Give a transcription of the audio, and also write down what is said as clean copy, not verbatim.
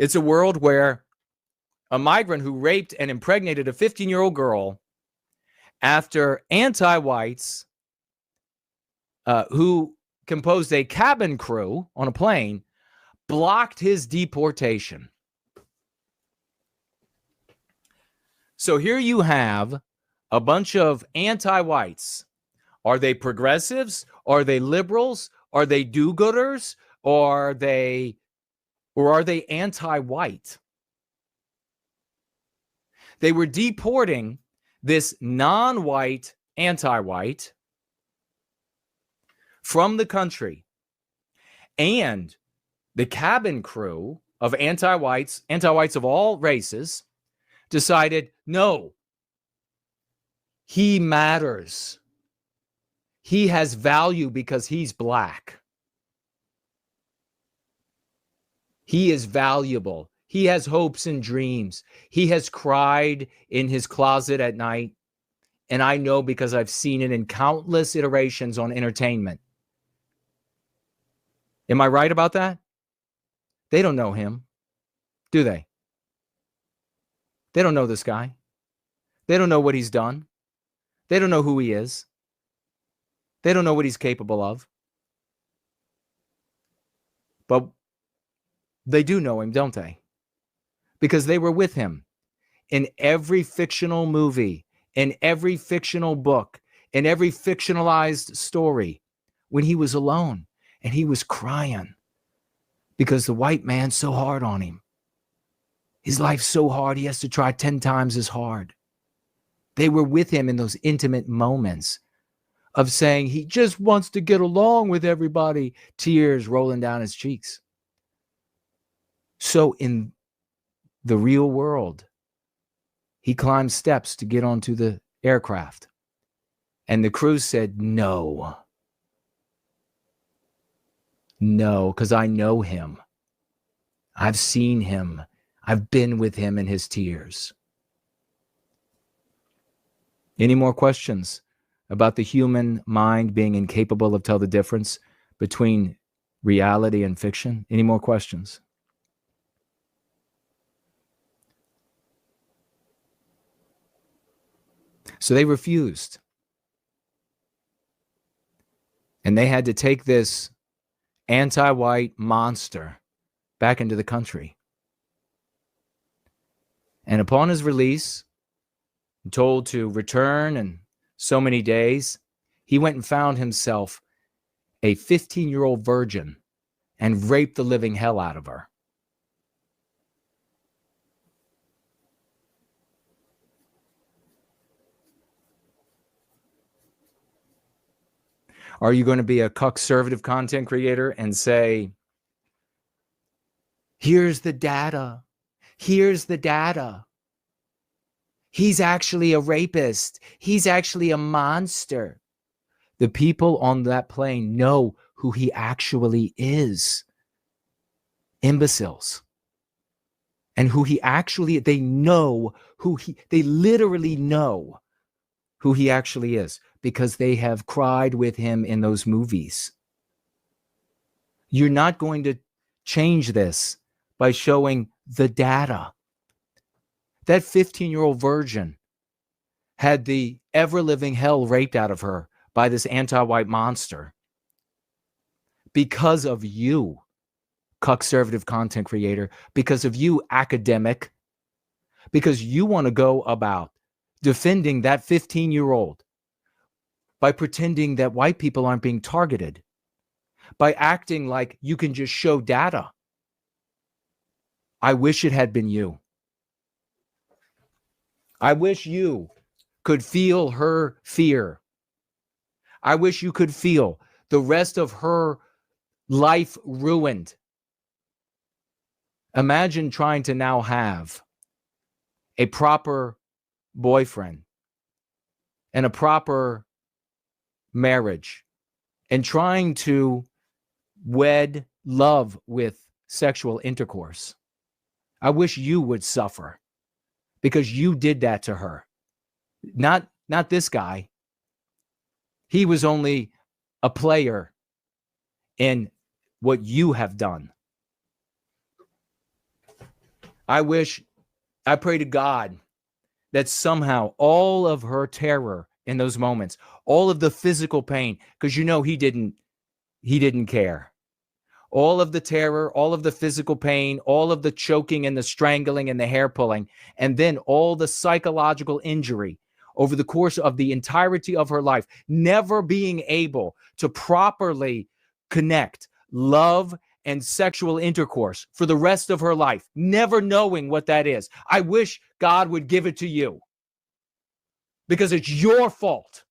It's a world where a migrant who raped and impregnated a 15-year-old girl after anti-whites who composed a cabin crew on a plane blocked his deportation. So here you have a bunch of anti-whites. Are they progressives? Are they liberals? Are they do-gooders? Or are they anti-white? They were deporting this non-white, anti-white from the country. And the cabin crew of anti-whites of all races, decided, no, he matters. He has value because he's black. He is valuable. He has hopes and dreams. He has cried in his closet at night. And I know because I've seen it in countless iterations on entertainment. Am I right about that? They don't know him, do they? They don't know this guy. They don't know what he's done. They don't know who he is. They don't know what he's capable of. But they do know him, don't they? Because they were with him in every fictional movie, in every fictional book, in every fictionalized story when he was alone and he was crying because the white man's so hard on him. His life's so hard, he has to try 10 times as hard. They were with him in those intimate moments of saying he just wants to get along with everybody, tears rolling down his cheeks. So in the real world, he climbed steps to get onto the aircraft. And the crew said, no. No, because I know him. I've seen him. I've been with him in his tears. Any more questions about the human mind being incapable of tell the difference between reality and fiction? Any more questions? So they refused. And they had to take this anti-white monster back into the country. And upon his release, told to return in so many days, he went and found himself a 15-year-old virgin and raped the living hell out of her. Are you going to be a conservative content creator and say, here's the data. Here's the data. He's actually a rapist. He's actually a monster. The people on that plane know who he actually is. Imbeciles. And who he actually, they literally know who he actually is because they have cried with him in those movies. You're not going to change this by showing the data. That 15-year-old virgin had the ever-living hell raped out of her by this anti-white monster because of you, conservative content creator, because of you, academic, because you want to go about defending that 15-year-old by pretending that white people aren't being targeted, by acting like you can just show data. I wish it had been you. I wish you could feel her fear. I wish you could feel the rest of her life ruined. Imagine trying to now have a proper boyfriend and a proper marriage and trying to wed love with sexual intercourse. I wish you would suffer because you did that to her. Not this guy. He was only a player in what you have done. I pray to God that somehow all of her terror in those moments, all of the physical pain, because he didn't care. All of the terror, all of the physical pain, all of the choking and the strangling and the hair pulling, and then all the psychological injury over the course of the entirety of her life, never being able to properly connect, love, and sexual intercourse for the rest of her life, never knowing what that is. I wish God would give it to you, because it's your fault.